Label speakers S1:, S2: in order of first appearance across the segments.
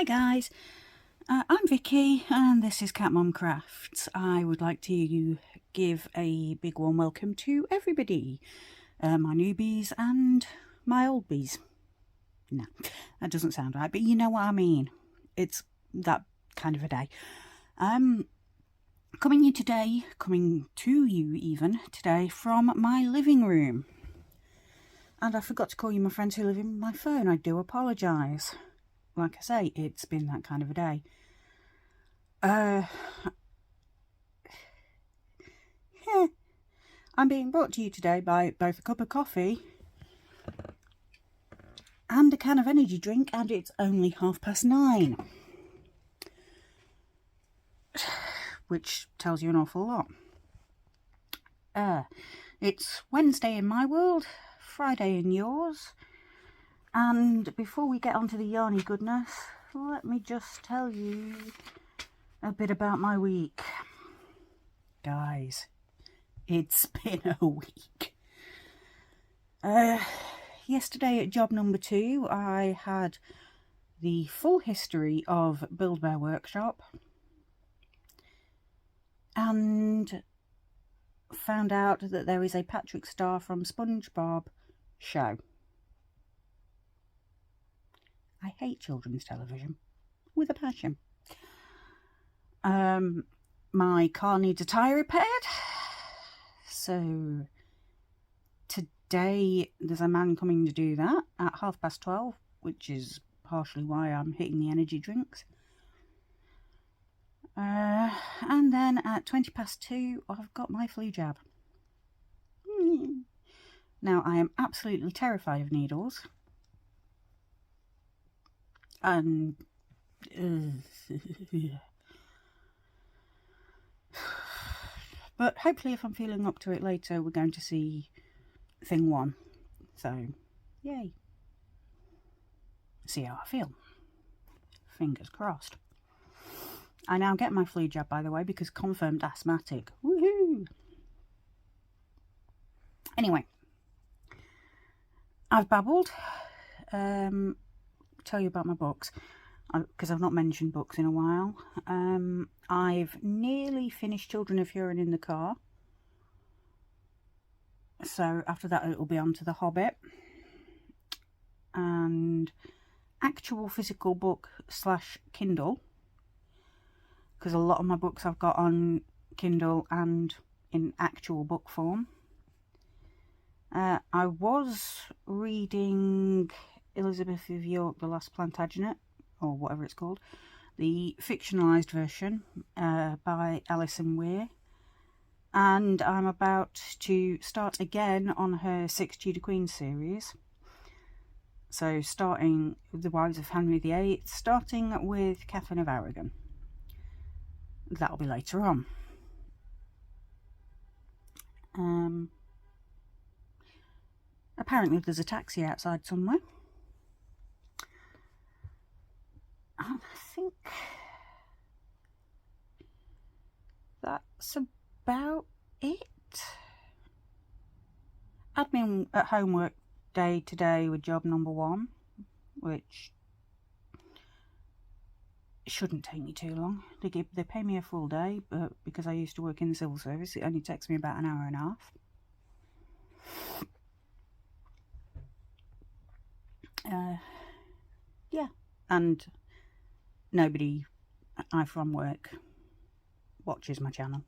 S1: Hi guys, I'm Vicky and this is Cat Mom Crafts. I would like to give a big warm welcome to everybody, my newbies and my old bees. No, that doesn't sound right, but you know what I mean. It's that kind of a day. Coming to you even today from my living room. And I forgot to call you my friends who live in my phone. I do apologise. Like I say, it's been that kind of a day. I'm being brought to you today by both a cup of coffee and a can of energy drink, and it's only 9:30, which tells you an awful lot. It's Wednesday in my world, Friday in yours, and before we get on to the yarny goodness, let me just tell you a bit about my week. Guys, it's been a week. Yesterday at job number 2, I had the full history of Build Bear Workshop and found out that there is a Patrick Star from SpongeBob show. I hate children's television with a passion. My car needs a tyre repaired, so today there's a man coming to do that at 12:30, which is partially why I'm hitting the energy drinks. And then at 2:20, I've got my flu jab. Now, I am absolutely terrified of needles. And but hopefully if I'm feeling up to it later, we're going to see thing 1. So, yay. See how I feel. Fingers crossed. I now get my flu jab, by the way, because confirmed asthmatic. Woohoo! Anyway, I've babbled. Tell you about my books, because I've not mentioned books in a while. I've nearly finished Children of Hurin in the car. So after that, it will be on to The Hobbit. And actual physical book / Kindle, because a lot of my books I've got on Kindle and in actual book form. I was reading Elizabeth of York, The Last Plantagenet, or whatever it's called, the fictionalised version by Alison Weir, and I'm about to start again on her 6 Tudor Queens series. So starting with the Wives of Henry VIII, starting with Catherine of Aragon. That'll be later on. Apparently there's a taxi outside somewhere. I think that's about it. Admin at homework day today with job number 1, which shouldn't take me too long. They pay me a full day, but because I used to work in the civil service, it only takes me about an hour and a half. Yeah, and nobody from work watches my channel.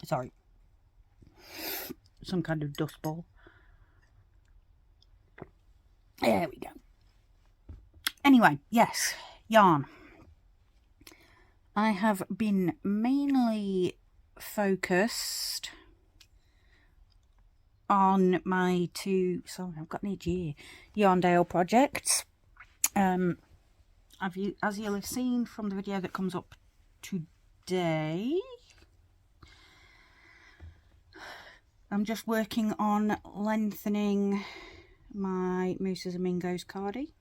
S1: Sorry, some kind of dust ball. There we go. Anyway, yes, yarn. I have been mainly focused on my 2, sorry, I've got an itchy ear, Yarndale projects. As you'll have seen from the video that comes up today, I'm just working on lengthening my Mooses and Mingoes cardie.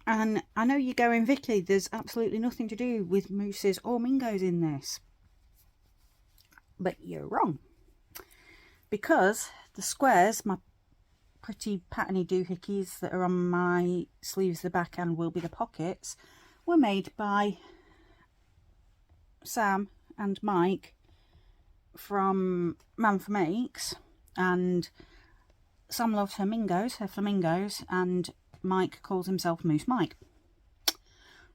S1: And I know you're going, Vicky, there's absolutely nothing to do with mooses or mingoes in this. but you're wrong. Because the squares, my pretty patterny doohickeys that are on my sleeves, the back, and will be the pockets, were made by Sam and Mike from Man for Makes, and Sam loves her flamingos, and Mike calls himself Moose Mike.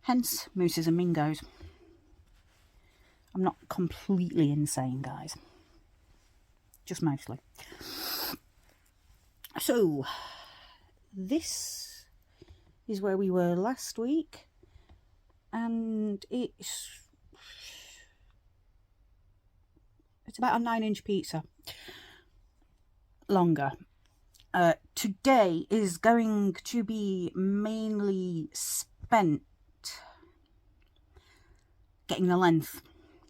S1: Hence, mooses and mingos. I'm not completely insane, guys. Just mostly. So, this is where we were last week, and it's about a 9-inch pizza. Longer. Today is going to be mainly spent getting the length,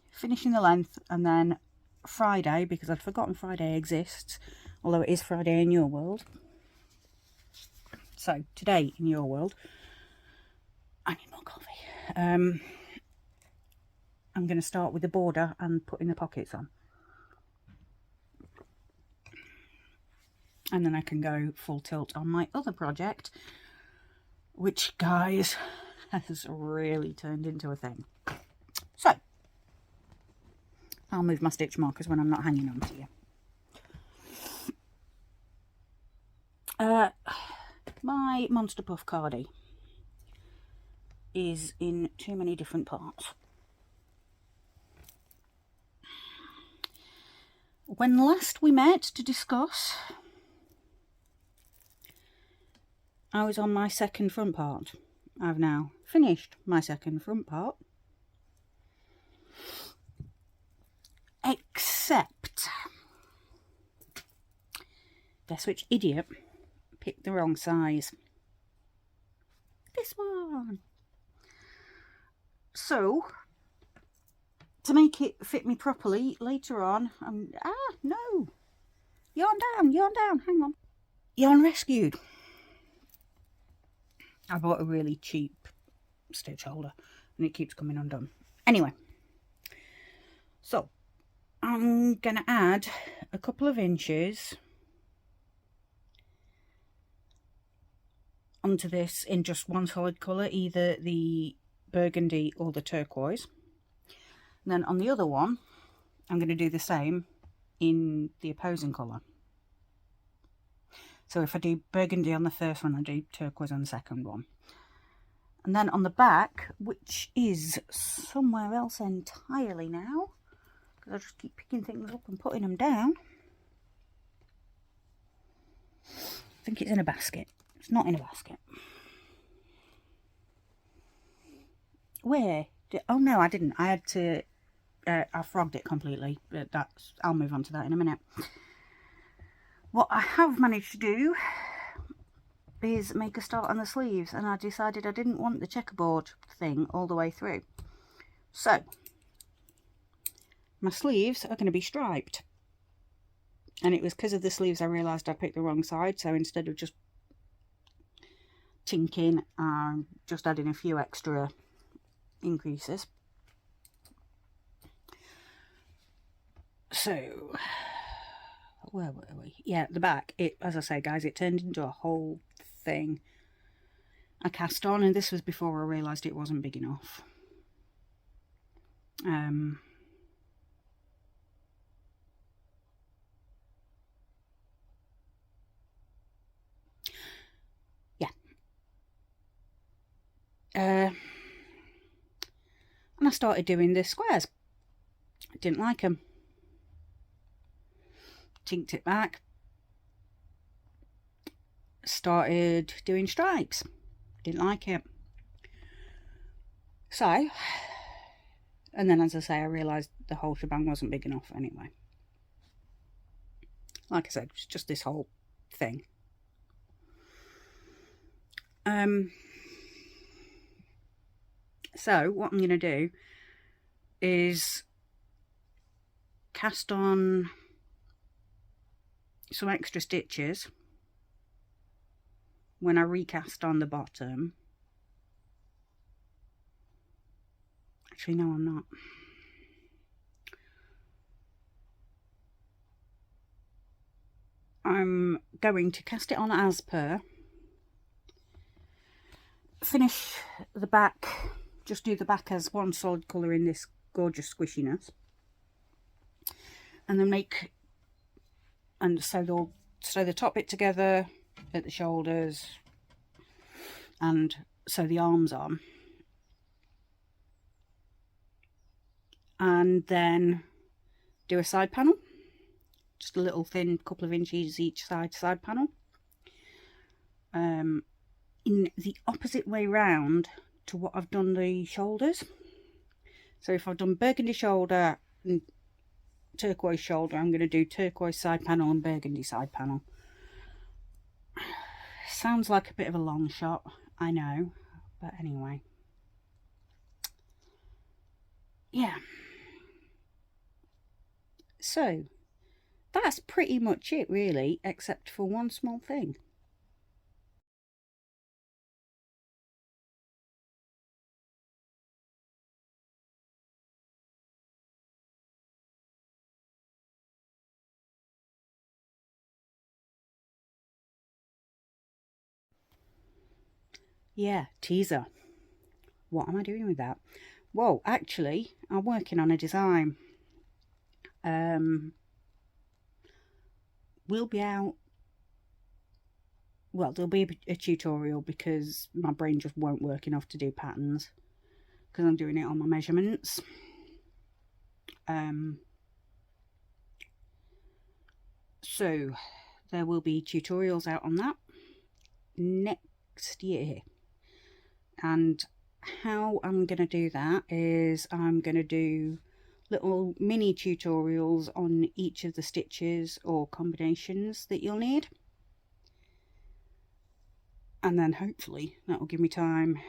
S1: finishing the length, and then Friday, because I'd forgotten Friday exists, although it is Friday in your world. So today in your world, I need more coffee. I'm going to start with the border and putting the pockets on, and then I can go full tilt on my other project, which, guys, has really turned into a thing. So I'll move my stitch markers when I'm not hanging on to you. My Monster Puff cardie is in too many different parts. When last we met to discuss, I was on my second front part. I've now finished my second front part. Except, guess which idiot picked the wrong size? This one. So, to make it fit me properly later on, no. Yarn down, hang on. Yarn rescued. I bought a really cheap stitch holder and it keeps coming undone. Anyway, so I'm going to add a couple of inches onto this in just one solid colour, either the burgundy or the turquoise. And then on the other one, I'm going to do the same in the opposing colour. So if I do burgundy on the first one, I do turquoise on the second one. And then on the back, which is somewhere else entirely now, because I just keep picking things up and putting them down. I think it's in a basket. It's not in a basket. Where? Oh no, I didn't. I had to... I frogged it completely, but I'll move on to that in a minute. What I have managed to do is make a start on the sleeves, and I decided I didn't want the checkerboard thing all the way through. So, my sleeves are going to be striped. And it was because of the sleeves I realised I picked the wrong side, so instead of just tinking, I'm just adding a few extra increases. So, where were we? Yeah, the back, as I say, guys, it turned into a whole thing. I cast on, and this was before I realised it wasn't big enough. And I started doing the squares. I didn't like them. Tinked it back. Started doing stripes. Didn't like it. So, and then as I say, I realised the whole shebang wasn't big enough anyway. Like I said, it's just this whole thing. So what I'm going to do is cast on some extra stitches when I recast on the bottom. Actually, no, I'm not. going to cast it on as per, finish the back, just do the back as one solid colour in this gorgeous squishiness, and then make, and so they'll sew the top bit together at the shoulders and sew the arms on, and then do a side panel, just a little thin couple of inches each side panel, in the opposite way round to what I've done the shoulders. So if I've done burgundy shoulder and turquoise shoulder, I'm going to do turquoise side panel and burgundy side panel. Sounds like a bit of a long shot, I know, but anyway, yeah. So that's pretty much it really, except for one small thing. Yeah, teaser. What am I doing with that? Well, actually, I'm working on a design. Will be out, well, there'll be a tutorial because my brain just won't work enough to do patterns because I'm doing it on my measurements. So there will be tutorials out on that next year, and how I'm going to do that is I'm going to do little mini tutorials on each of the stitches or combinations that you'll need, and then hopefully that will give me time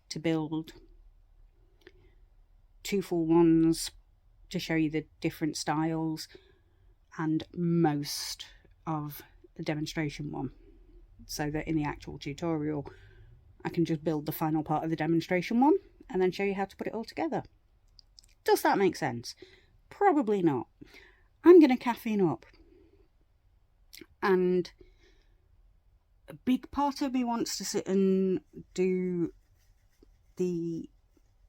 S1: to build 2 full ones to show you the different styles and most of the demonstration one, so that in the actual tutorial I can just build the final part of the demonstration one and then show you how to put it all together. Does that make sense? Probably not. I'm going to caffeine up, and a big part of me wants to sit and do the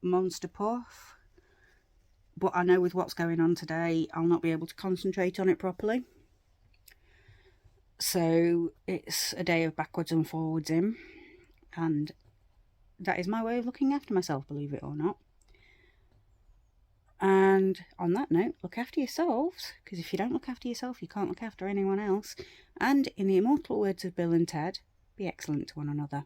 S1: Monster Puff, but I know with what's going on today I'll not be able to concentrate on it properly. So it's a day of backwards and forwards in, and that is my way of looking after myself, believe it or not. And on that note, look after yourselves, because if you don't look after yourself, you can't look after anyone else. And in the immortal words of Bill and Ted, be excellent to one another.